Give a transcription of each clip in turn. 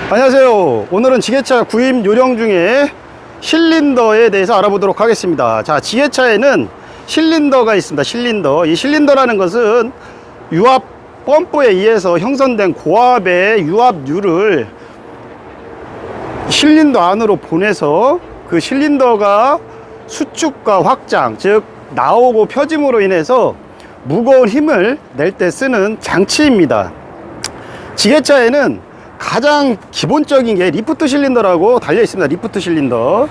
안녕하세요. 오늘은 지게차 구입 요령 중에 실린더에 대해서 알아보도록 하겠습니다. 자, 지게차에는 실린더가 있습니다. 실린더. 이 실린더라는 것은 유압 펌프에 의해서 형성된 고압의 유압유를 실린더 안으로 보내서 그 실린더가 수축과 확장, 즉 나오고 펴짐으로 인해서 무거운 힘을 낼 때 쓰는 장치입니다. 지게차에는 가장 기본적인 게 리프트 실린더라고 달려 있습니다. 리프트 실린더.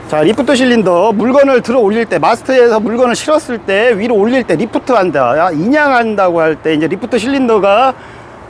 자, 리프트 실린더, 물건을 들어 올릴 때, 마스터에서 물건을 실었을 때 위로 올릴 때 리프트 한다, 인양한다고 할 때 이제 리프트 실린더가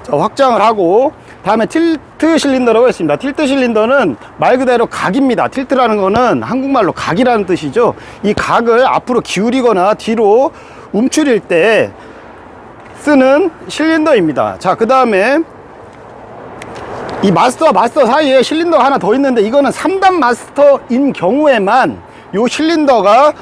확장을 하고, 다음에 틸트 실린더라고 했습니다. 틸트 실린더는 말 그대로 각입니다. 틸트라는 거는 한국말로 각이라는 뜻이죠. 이 각을 앞으로 기울이거나 뒤로 움츠릴 때 쓰는 실린더입니다. 자, 그 다음에 이 마스터와 마스터 사이에 실린더가 하나 더 있는데, 이거는 3단 마스터인 경우에만 이 실린더가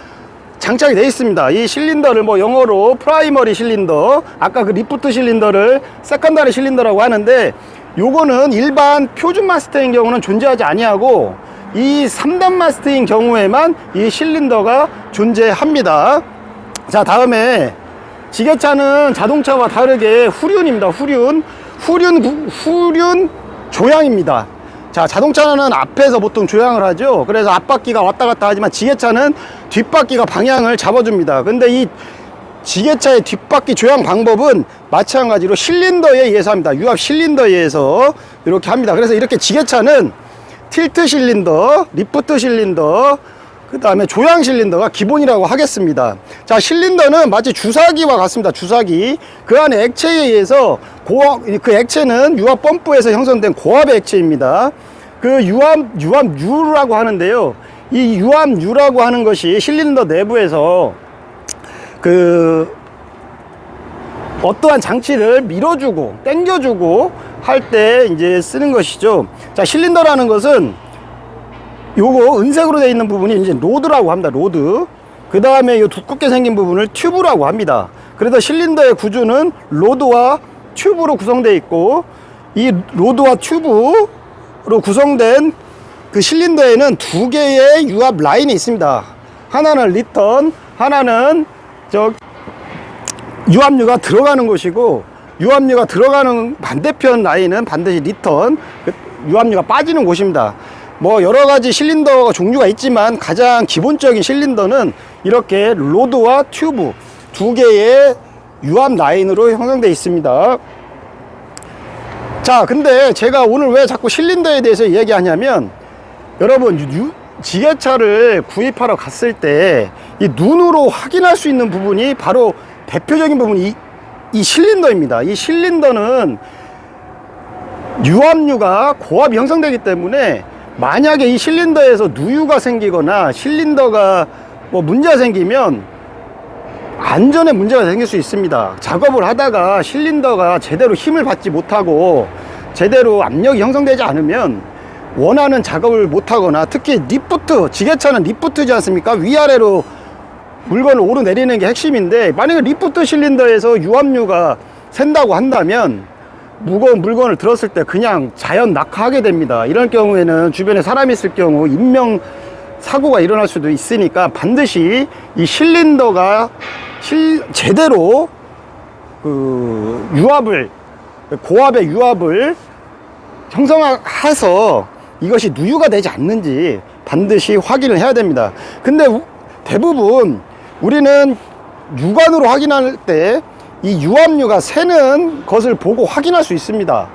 장착이 되어 있습니다. 이 실린더를 뭐 영어로 프라이머리 실린더, 아까 그 리프트 실린더를 세컨다리 실린더라고 하는데, 요거는 일반 표준 마스터인 경우는 존재하지 아니하고 이 3단 마스터인 경우에만 이 실린더가 존재합니다. 자, 다음에 지게차는 자동차와 다르게 후륜입니다. 후륜 조향입니다. 자, 자동차는 앞에서 보통 조향을 하죠. 그래서 앞바퀴가 왔다 갔다 하지만 지게차는 뒷바퀴가 방향을 잡아줍니다. 근데 이 지게차의 뒷바퀴 조향 방법은 마찬가지로 실린더에 의해서 합니다. 유압 실린더에 의해서 이렇게 합니다. 그래서 이렇게 지게차는 틸트 실린더, 리프트 실린더, 그 다음에 조향 실린더가 기본이라고 하겠습니다. 자, 실린더는 마치 주사기와 같습니다. 주사기. 그 안에 액체에 의해서 그 액체는 유압 펌프에서 형성된 고압의 액체입니다. 그 유압유라고 하는데요. 이 유압유라고 하는 것이 실린더 내부에서 그 어떠한 장치를 밀어주고 당겨주고 할 때 이제 쓰는 것이죠. 자, 실린더라는 것은 요거 은색으로 되어 있는 부분이 이제 로드라고 합니다. 로드. 그 다음에 이 두껍게 생긴 부분을 튜브라고 합니다. 그래서 실린더의 구조는 로드와 튜브로 구성되어 있고, 이 로드와 튜브로 구성된 그 실린더에는 두 개의 유압 라인이 있습니다. 하나는 리턴, 하나는 유압유가 들어가는 곳이고, 유압유가 들어가는 반대편 라인은 반드시 리턴, 유압유가 빠지는 곳입니다. 뭐 여러가지 실린더 종류가 있지만 가장 기본적인 실린더는 이렇게 로드와 튜브 두 개의 유압 라인으로 형성되어 있습니다. 자, 근데 제가 오늘 왜 자꾸 실린더에 대해서 이야기하냐면, 여러분 지게차를 구입하러 갔을 때 이 눈으로 확인할 수 있는 부분이 바로 대표적인 부분이 이 실린더입니다. 이 실린더는 유압유가 고압이 형성되기 때문에 만약에 이 실린더에서 누유가 생기거나 실린더가 뭐 문제가 생기면 안전에 문제가 생길 수 있습니다. 작업을 하다가 실린더가 제대로 힘을 받지 못하고 제대로 압력이 형성되지 않으면 원하는 작업을 못하거나, 특히 리프트, 지게차는 리프트지 않습니까? 위아래로 물건을 오르내리는 게 핵심인데, 만약에 리프트 실린더에서 유압유가 샌다고 한다면 무거운 물건을 들었을 때 그냥 자연 낙하하게 됩니다. 이럴 경우에는 주변에 사람이 있을 경우 인명 사고가 일어날 수도 있으니까 반드시 이 실린더가 제대로 그 유압을, 고압의 유압을 형성해서 이것이 누유가 되지 않는지 반드시 확인을 해야 됩니다. 근데 대부분 우리는 육안으로 확인할 때 이 유압유가 새는 것을 보고 확인할 수 있습니다.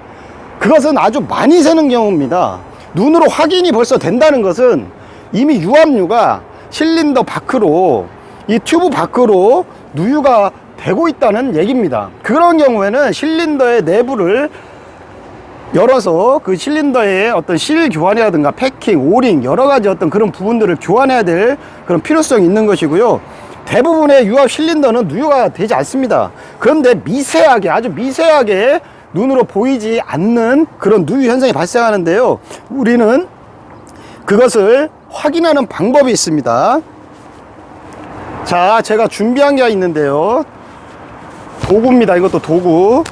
그것은 아주 많이 새는 경우입니다. 눈으로 확인이 벌써 된다는 것은 이미 유압유가 실린더 밖으로, 이 튜브 밖으로 누유가 되고 있다는 얘기입니다. 그런 경우에는 실린더의 내부를 열어서 그 실린더의 어떤 실 교환이라든가 패킹, 오링, 여러가지 어떤 그런 부분들을 교환해야 될 그런 필요성이 있는 것이고요. 대부분의 유압 실린더는 누유가 되지 않습니다. 그런데 미세하게, 아주 미세하게 눈으로 보이지 않는 그런 누유 현상이 발생하는데요. 우리는 그것을 확인하는 방법이 있습니다. 자, 제가 준비한 게 있는데요. 도구입니다. 이것도 도구.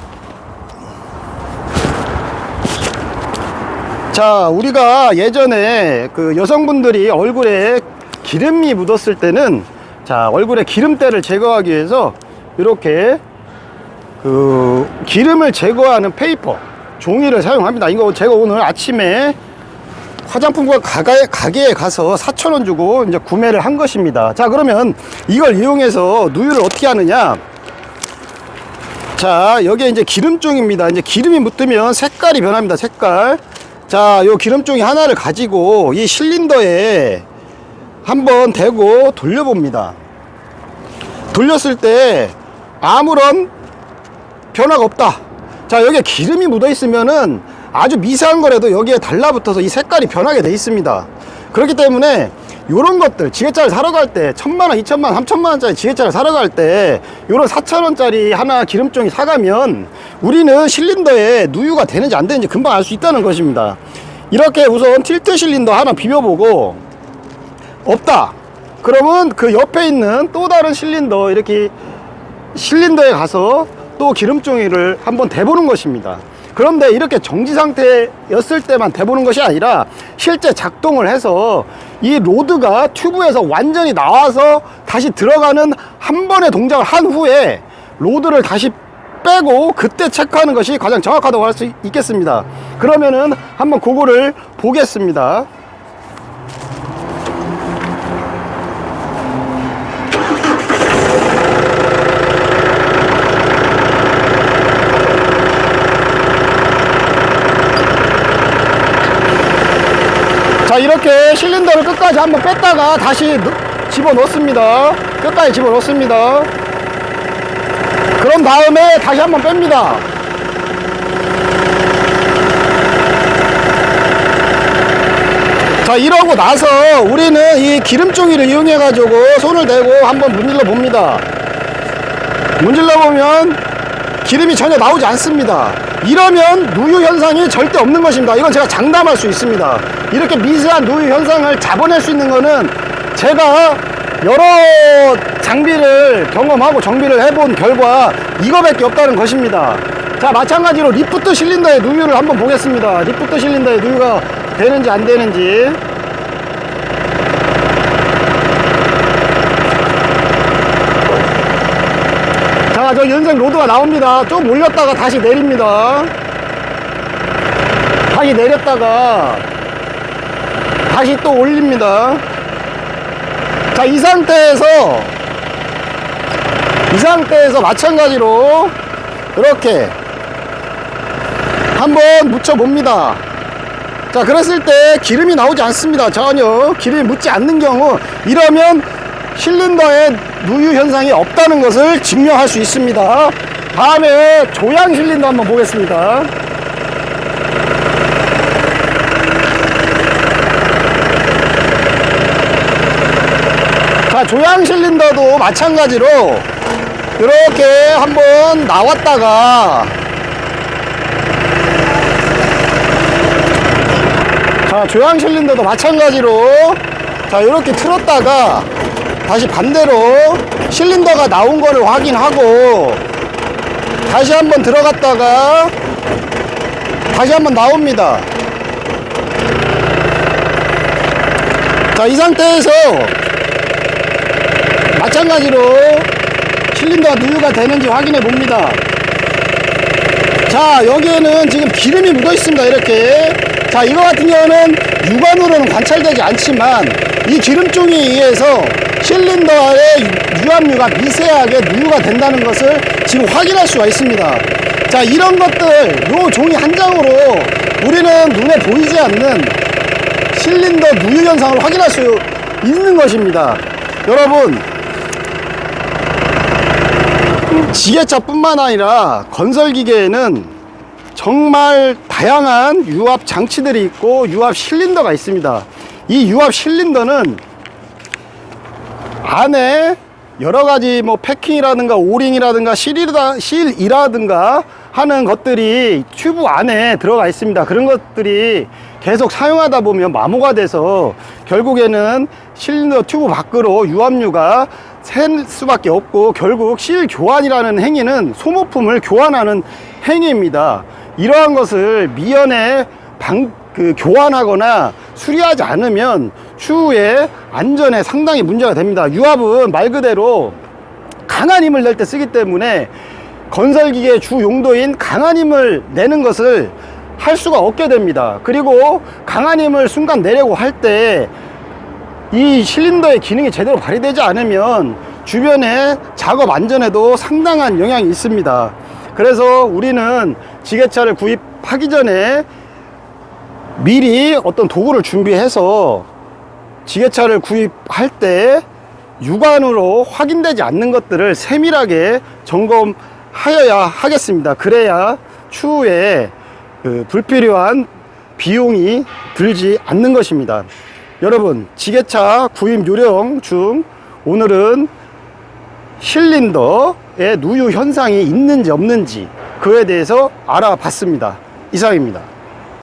자, 우리가 예전에 그 여성분들이 얼굴에 기름이 묻었을 때는, 자, 얼굴에 기름때를 제거하기 위해서 이렇게 그 기름을 제거하는 페이퍼 종이를 사용합니다. 이거 제가 오늘 아침에 화장품과 가게에 가서 4,000원 주고 이제 구매를 한 것입니다. 자, 그러면 이걸 이용해서 누유를 어떻게 하느냐? 자, 여기에 이제 기름종입니다. 이제 기름이 묻으면 색깔이 변합니다. 색깔. 자, 요 기름종이 하나를 가지고 이 실린더에 한번 대고 돌려봅니다. 돌렸을 때 아무런 변화가 없다. 자, 여기에 기름이 묻어 있으면은 아주 미세한 거라도 여기에 달라붙어서 이 색깔이 변하게 돼 있습니다. 그렇기 때문에 요런 것들 지게차를 사러 갈 때 1,000만원, 2,000만원, 3,000만원짜리 지게차를 사러 갈 때 요런 4,000원짜리 하나 기름종이 사가면 우리는 실린더에 누유가 되는지 안 되는지 금방 알 수 있다는 것입니다. 이렇게 우선 틸트 실린더 하나 비벼보고 없다 그러면 그 옆에 있는 또 다른 실린더, 이렇게 실린더에 가서 또 기름종이를 한번 대보는 것입니다. 그런데 이렇게 정지 상태였을 때만 대보는 것이 아니라 실제 작동을 해서 이 로드가 튜브에서 완전히 나와서 다시 들어가는 한 번의 동작을 한 후에 로드를 다시 빼고 그때 체크하는 것이 가장 정확하다고 할 수 있겠습니다. 그러면은 한번 그거를 보겠습니다. 자, 이렇게 실린더를 끝까지 한번 뺐다가 다시 집어넣습니다. 끝까지 집어넣습니다. 그런 다음에 다시 한번 뺍니다. 자, 이러고 나서 우리는 이 기름종이를 이용해 가지고 손을 대고 한번 문질러 봅니다. 문질러 보면 기름이 전혀 나오지 않습니다. 이러면 누유 현상이 절대 없는 것입니다. 이건 제가 장담할 수 있습니다. 이렇게 미세한 누유 현상을 잡아낼 수 있는 거는 제가 여러 장비를 경험하고 정비를 해본 결과 이거밖에 없다는 것입니다. 자, 마찬가지로 리프트 실린더의 누유를 한번 보겠습니다. 리프트 실린더의 누유가 되는지 안 되는지. 자, 저 연생 로드가 나옵니다. 좀 올렸다가 다시 내립니다. 다시 내렸다가 다시 또 올립니다. 자, 이 상태에서 마찬가지로 이렇게 한번 묻혀 봅니다. 자, 그랬을 때 기름이 나오지 않습니다. 전혀 기름이 묻지 않는 경우, 이러면 실린더에 누유 현상이 없다는 것을 증명할 수 있습니다. 다음에 조향 실린더 한번 보겠습니다. 자, 조향 실린더도 마찬가지로 이렇게 한번 나왔다가, 자, 조향 실린더도 마찬가지로 자, 이렇게 틀었다가 다시 반대로 실린더가 나온 거를 확인하고 다시 한번 들어갔다가 다시 한번 나옵니다. 자, 이 상태에서 마찬가지로 실린더가 누유가 되는지 확인해 봅니다. 자, 여기에는 지금 기름이 묻어 있습니다. 이렇게. 자, 이거 같은 경우는 육안으로는 관찰되지 않지만 이 기름종에 의해서 실린더의 유압류가 미세하게 누유가 된다는 것을 지금 확인할 수가 있습니다. 자, 이런 것들, 요 종이 한 장으로 우리는 눈에 보이지 않는 실린더 누유 현상을 확인할 수 있는 것입니다. 여러분, 지게차뿐만 아니라 건설기계에는 정말 다양한 유압 장치들이 있고 유압 실린더가 있습니다. 이 유압 실린더는 안에 여러가지 뭐 패킹이라든가 오링이라든가 실이라든가 하는 것들이 튜브 안에 들어가 있습니다. 그런 것들이 계속 사용하다 보면 마모가 돼서 결국에는 실린더 튜브 밖으로 유압류가 셀 수밖에 없고, 결국 실 교환이라는 행위는 소모품을 교환하는 행위입니다. 이러한 것을 미연에 교환하거나 수리하지 않으면 추후에 안전에 상당히 문제가 됩니다. 유압은 말 그대로 강한 힘을 낼 때 쓰기 때문에 건설기계의 주 용도인 강한 힘을 내는 것을 할 수가 없게 됩니다. 그리고 강한 힘을 순간 내려고 할 때 이 실린더의 기능이 제대로 발휘되지 않으면 주변의 작업 안전에도 상당한 영향이 있습니다. 그래서 우리는 지게차를 구입하기 전에 미리 어떤 도구를 준비해서 지게차를 구입할 때 육안으로 확인되지 않는 것들을 세밀하게 점검하여야 하겠습니다. 그래야 추후에 불필요한 비용이 들지 않는 것입니다. 여러분, 지게차 구입 요령 중 오늘은 실린더에 누유 현상이 있는지 없는지 그에 대해서 알아봤습니다. 이상입니다.